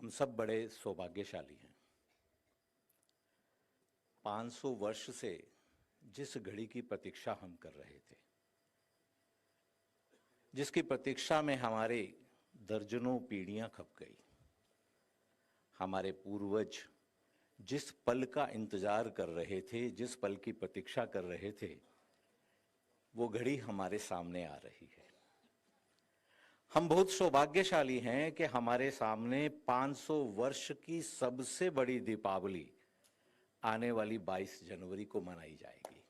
हम सब बड़े सौभाग्यशाली हैं। 500 वर्ष से जिस घड़ी की प्रतीक्षा हम कर रहे थे, जिसकी प्रतीक्षा में हमारे दर्जनों पीढ़ियां खप गई, हमारे पूर्वज जिस पल का इंतजार कर रहे थे, जिस पल की प्रतीक्षा कर रहे थे, वो घड़ी हमारे सामने आ रही है। हम बहुत सौभाग्यशाली हैं कि हमारे सामने 500 वर्ष की सबसे बड़ी दीपावली आने वाली 22 जनवरी को मनाई जाएगी।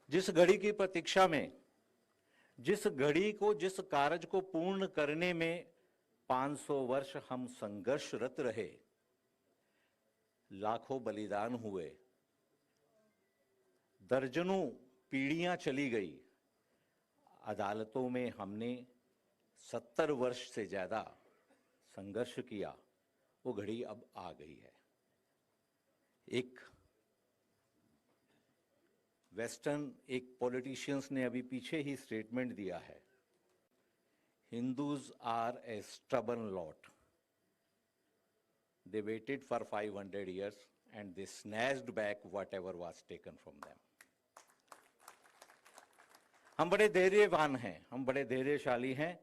जिस घड़ी की प्रतीक्षा में, जिस घड़ी को, जिस कार्य को पूर्ण करने में 500 वर्ष हम संघर्षरत रहे, लाखों बलिदान हुए, दर्जनों पीढ़ियां चली गई, अदालतों में हमने 70 वर्ष से ज्यादा संघर्ष किया, वो घड़ी अब आ गई है। एक पॉलिटिशियंस ने अभी पीछे ही स्टेटमेंट दिया है, Hindus are a stubborn lot, they waited for 500 years and they snatched back whatever was taken from them. हम बड़े धैर्यवान हैं, हम बड़े धैर्यशाली हैं,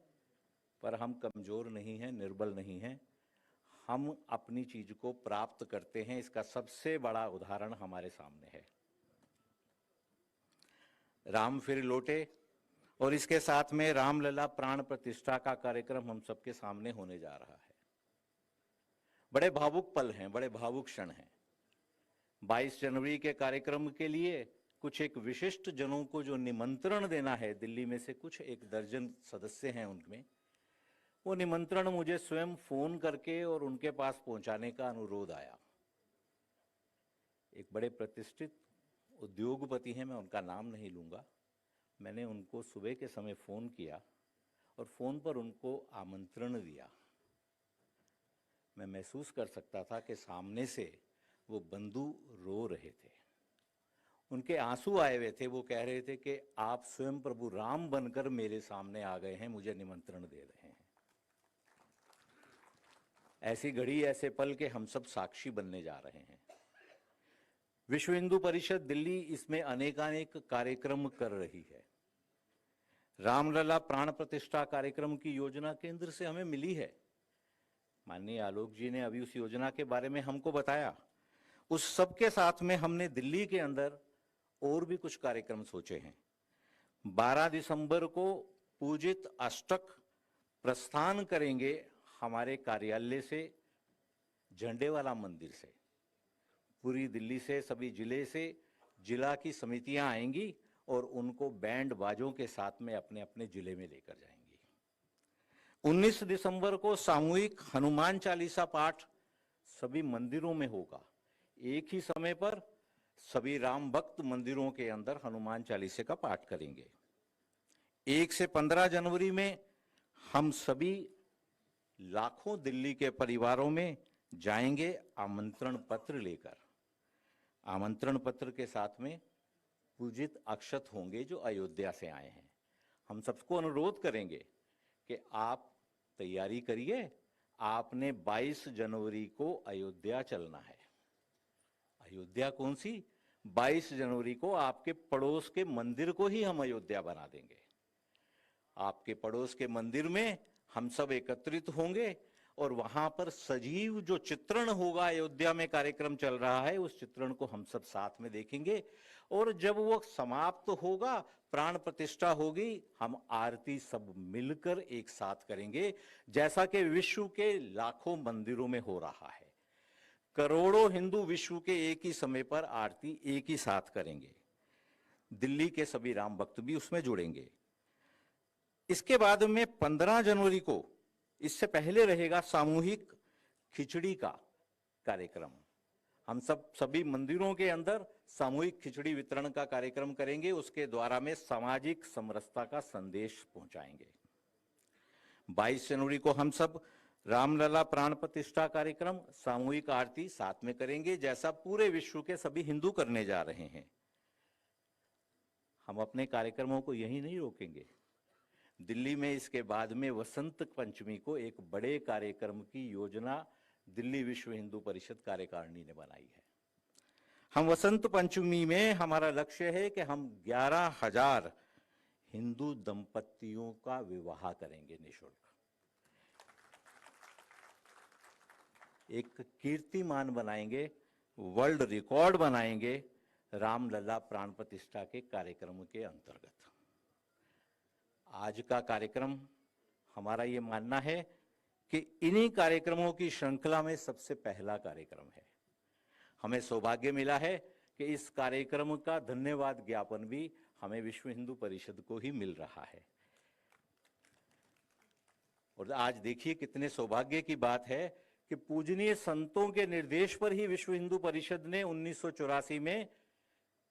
पर हम कमजोर नहीं हैं, निर्बल नहीं हैं। हम अपनी चीज को प्राप्त करते हैं। इसका सबसे बड़ा उदाहरण हमारे सामने है। राम फिर लौटे और इसके साथ में रामलला प्राण प्रतिष्ठा का कार्यक्रम हम सबके सामने होने जा रहा है। बड़े भावुक पल हैं, बड़े भावुक क्षण हैं। 22 जनवरी के कार्यक्रम के लिए कुछ एक विशिष्ट जनों को जो निमंत्रण देना है, दिल्ली में से कुछ 1 दर्जन सदस्य हैं उनमें, वो निमंत्रण मुझे स्वयं फोन करके और उनके पास पहुंचाने का अनुरोध आया। एक बड़े प्रतिष्ठित उद्योगपति हैं, मैं उनका नाम नहीं लूंगा। मैंने उनको सुबह के समय फोन किया और फोन पर उनको आमंत्रण दिया। मैं महसूस कर सकता था कि सामने से वो बंधु रो रहे थे, उनके आंसू आए हुए थे। वो कह रहे थे कि आप स्वयं प्रभु राम बनकर मेरे सामने आ गए हैं, मुझे निमंत्रण दे रहे हैं। ऐसी घड़ी, ऐसे पल के हम सब साक्षी बनने जा रहे हैं। विश्व हिंदू परिषद दिल्ली इसमें अनेकानेक कार्यक्रम कर रही है। रामलला प्राण प्रतिष्ठा कार्यक्रम की योजना केंद्र से हमें मिली है। माननीय आलोक जी ने अभी उस योजना के बारे में हमको बताया। उस सब के साथ में हमने दिल्ली के अंदर और भी कुछ कार्यक्रम सोचे हैं। 12 दिसंबर को पूजित अष्टक प्रस्थान करेंगे हमारे कार्यालय से, झंडेवाला मंदिर से। पूरी दिल्ली से, सभी जिले से जिला की समितियां आएंगी और उनको बैंड बाजों के साथ में अपने अपने जिले में लेकर जाएंगी। 19 दिसंबर को सामूहिक हनुमान चालीसा पाठ सभी मंदिरों में होगा। एक ही समय पर सभी राम भक्त मंदिरों के अंदर हनुमान चालीसे का पाठ करेंगे। 1 से 15 जनवरी में हम सभी लाखों दिल्ली के परिवारों में जाएंगे आमंत्रण पत्र लेकर। आमंत्रण पत्र के साथ में पूजित अक्षत होंगे जो अयोध्या से आए हैं। हम सबको अनुरोध करेंगे कि आप तैयारी करिए, आपने 22 जनवरी को अयोध्या चलना है। अयोध्या कौन सी? 22 जनवरी को आपके पड़ोस के मंदिर को ही हम अयोध्या बना देंगे। आपके पड़ोस के मंदिर में हम सब एकत्रित होंगे और वहां पर सजीव जो चित्रण होगा, अयोध्या में कार्यक्रम चल रहा है, उस चित्रण को हम सब साथ में देखेंगे। और जब वो समाप्त होगा, प्राण प्रतिष्ठा होगी, हम आरती सब मिलकर एक साथ करेंगे, जैसा कि विश्व के लाखों मंदिरों में हो रहा है। करोड़ों हिंदू विश्व के एक ही समय पर आरती एक ही साथ करेंगे। दिल्ली के सभी राम भक्त भी उसमें जुड़ेंगे। इसके बाद में 15 जनवरी को, इससे पहले रहेगा सामूहिक खिचड़ी का कार्यक्रम। हम सब सभी मंदिरों के अंदर सामूहिक खिचड़ी वितरण का कार्यक्रम करेंगे। उसके द्वारा में सामाजिक समरसता का संदेश पहुंचाएंगे। 22 जनवरी को हम सब रामलला प्राण प्रतिष्ठा कार्यक्रम, सामूहिक आरती साथ में करेंगे, जैसा पूरे विश्व के सभी हिंदू करने जा रहे हैं। हम अपने कार्यक्रमों को यही नहीं रोकेंगे। दिल्ली में इसके बाद में वसंत पंचमी को एक बड़े कार्यक्रम की योजना दिल्ली विश्व हिंदू परिषद कार्यकारिणी ने बनाई है। हम वसंत पंचमी में हमारा लक्ष्य है कि हम 11,000 हिंदू दंपतियों का विवाह करेंगे निःशुल्क। एक कीर्तिमान बनाएंगे, वर्ल्ड रिकॉर्ड बनाएंगे रामलला प्राण प्रतिष्ठा के कार्यक्रम के अंतर्गत। आज का कार्यक्रम हमारा ये मानना है कि इन्हीं कार्यक्रमों की श्रृंखला में सबसे पहला कार्यक्रम है। हमें सौभाग्य मिला है कि इस कार्यक्रम का धन्यवाद ज्ञापन भी हमें विश्व हिंदू परिषद को ही मिल रहा है। और आज देखिए कितने सौभाग्य की बात है कि पूजनीय संतों के निर्देश पर ही विश्व हिंदू परिषद ने 1984 में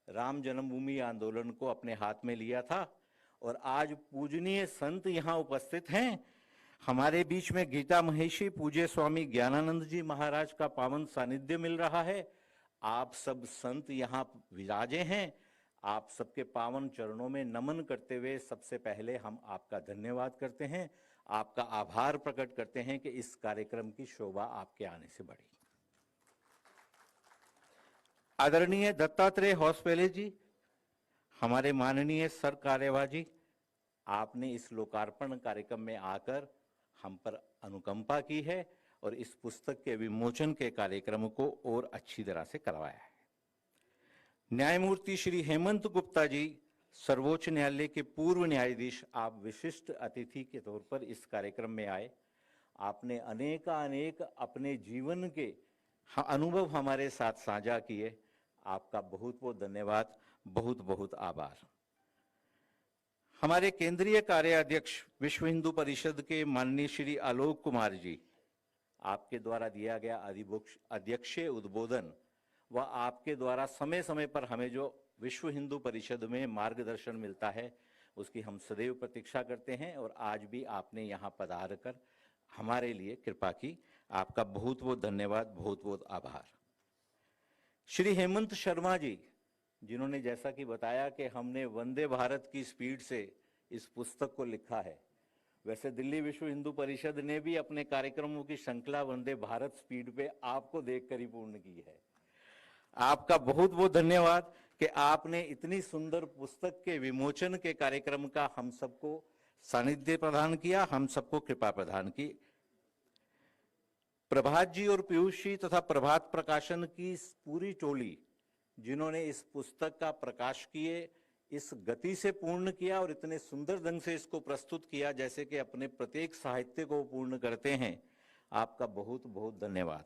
राम जन्मभूमि आंदोलन को अपने हाथ में लिया था और आज पूजनीय संत यहां उपस्थित हैं। हमारे बीच में गीता महेशी पूज्य स्वामी ज्ञानानंद जी महाराज का पावन सानिध्य मिल रहा है। आप सब संत यहां विराजे हैं। आप सबके पावन चरणों में नमन करते हुए सबसे पहले हम आपका धन्यवाद करते हैं, आपका आभार प्रकट करते हैं कि इस कार्यक्रम की शोभा आपके आने से बढ़ी। आदरणीय दत्तात्रेय होसपहले जी, हमारे माननीय सर कार्यवाह जी, आपने इस लोकार्पण कार्यक्रम में आकर हम पर अनुकंपा की है और इस पुस्तक के विमोचन के कार्यक्रम को और अच्छी तरह से करवाया है। न्यायमूर्ति श्री हेमंत गुप्ता जी, सर्वोच्च न्यायालय के पूर्व न्यायाधीश, आप विशिष्ट अतिथि के तौर पर इस कार्यक्रम में आए। आपने अनेक अपने जीवन के अनुभव हमारे साथ साझा किए। आपका बहुत बहुत धन्यवाद, बहुत बहुत आभार। हमारे केंद्रीय कार्याध्यक्ष विश्व हिंदू परिषद के माननीय श्री आलोक कुमार जी, आपके द्वारा दिया गया अध्यक्षीय उद्बोधन व आपके द्वारा समय समय पर हमें जो विश्व हिंदू परिषद में मार्गदर्शन मिलता है उसकी हम सदैव प्रतीक्षा करते हैं और आज भी आपने यहाँ पधार कर हमारे लिए कृपा की। आपका बहुत बहुत धन्यवाद, बहुत बहुत आभार। श्री हेमंत शर्मा जी, जिन्होंने जैसा कि बताया कि हमने वंदे भारत की स्पीड से इस पुस्तक को लिखा है, वैसे दिल्ली विश्व हिंदू परिषद ने भी अपने कार्यक्रमों की श्रृंखला वंदे भारत स्पीड पे आपको देखकर ही पूर्ण की है। आपका बहुत बहुत धन्यवाद कि आपने इतनी सुंदर पुस्तक के विमोचन के कार्यक्रम का हम सबको सानिध्य प्रदान किया, हम सबको कृपा प्रदान की। प्रभात जी और पीयूष जी तथा प्रभात प्रकाशन की पूरी टोली, जिन्होंने इस पुस्तक का प्रकाश किए, इस गति से पूर्ण किया और इतने सुंदर ढंग से इसको प्रस्तुत किया जैसे कि अपने प्रत्येक साहित्य को पूर्ण करते हैं, आपका बहुत बहुत धन्यवाद।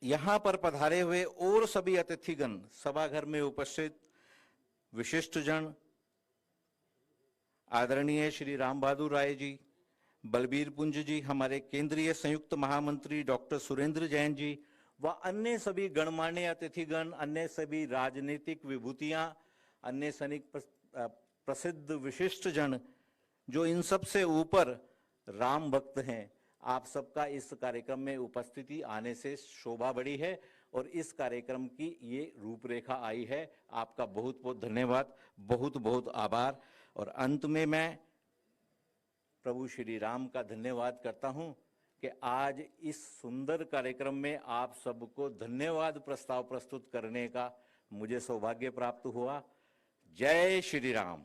यहाँ पर पधारे हुए और सभी अतिथिगण, सभाघर में उपस्थित विशिष्ट जन, आदरणीय श्री राम बहादुर राय जी, बलबीर पुंज जी, हमारे केंद्रीय संयुक्त महामंत्री डॉक्टर सुरेंद्र जैन जी व अन्य सभी गणमान्य अतिथिगण, अन्य सभी राजनीतिक विभूतियां, अन्य सैनिक प्रसिद्ध विशिष्ट जन, जो इन सब से ऊपर राम भक्त हैं, आप सबका इस कार्यक्रम में उपस्थिति आने से शोभा बढ़ी है और इस कार्यक्रम की ये रूपरेखा आई है। आपका बहुत बहुत धन्यवाद, बहुत बहुत आभार। और अंत में मैं प्रभु श्री राम का धन्यवाद करता हूं कि आज इस सुंदर कार्यक्रम में आप सबको धन्यवाद प्रस्ताव प्रस्तुत करने का मुझे सौभाग्य प्राप्त हुआ। जय श्री राम।